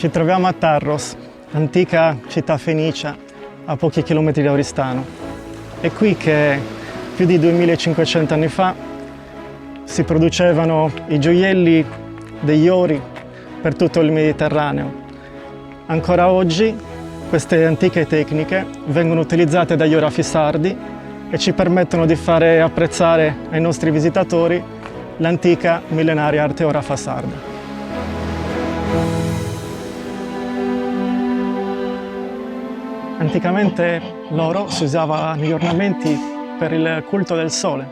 Ci troviamo a Tarros, antica città fenicia a pochi chilometri da Oristano. È qui che più di 2500 anni fa si producevano i gioielli degli ori per tutto il Mediterraneo. Ancora oggi queste antiche tecniche vengono utilizzate dagli orafi sardi e ci permettono di fare apprezzare ai nostri visitatori l'antica millenaria arte orafa sarda. Anticamente l'oro si usava negli ornamenti per il culto del sole,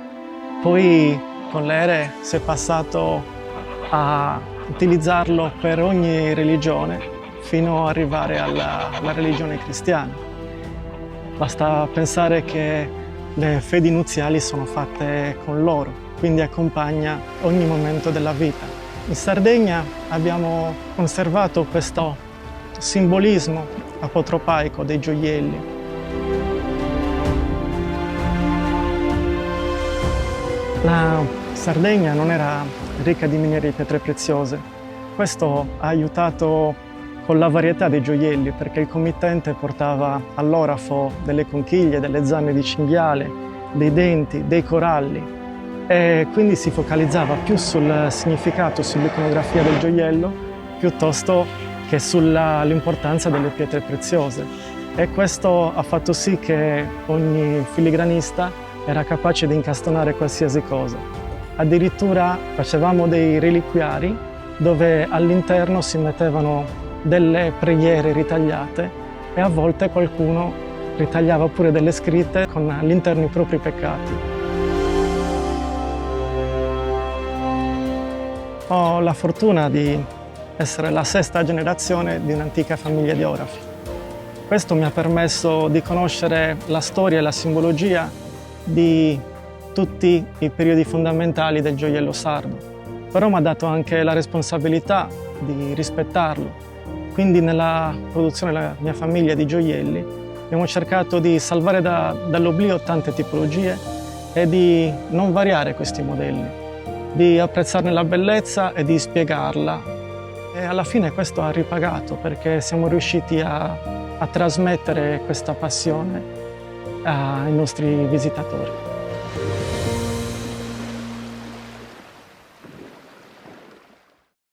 poi con le ere si è passato a utilizzarlo per ogni religione fino ad arrivare alla religione cristiana. Basta pensare che le fedi nuziali sono fatte con l'oro, quindi accompagna ogni momento della vita. In Sardegna abbiamo conservato questo simbolismo apotropaico dei gioielli. La Sardegna non era ricca di miniere di pietre preziose. Questo ha aiutato con la varietà dei gioielli, perché il committente portava all'orafo delle conchiglie, delle zanne di cinghiale, dei denti, dei coralli, e quindi si focalizzava più sul significato, sull'iconografia del gioiello, piuttosto che sull'importanza delle pietre preziose. E questo ha fatto sì che ogni filigranista era capace di incastonare qualsiasi cosa. Addirittura facevamo dei reliquiari dove all'interno si mettevano delle preghiere ritagliate e a volte qualcuno ritagliava pure delle scritte con all'interno i propri peccati. Ho la fortuna di essere la sesta generazione di un'antica famiglia di orafi. Questo mi ha permesso di conoscere la storia e la simbologia di tutti i periodi fondamentali del gioiello sardo, però mi ha dato anche la responsabilità di rispettarlo. Quindi nella produzione della mia famiglia di gioielli abbiamo cercato di salvare dall'oblio tante tipologie e di non variare questi modelli, di apprezzarne la bellezza e di spiegarla. E alla fine questo ha ripagato, perché siamo riusciti a trasmettere questa passione ai nostri visitatori.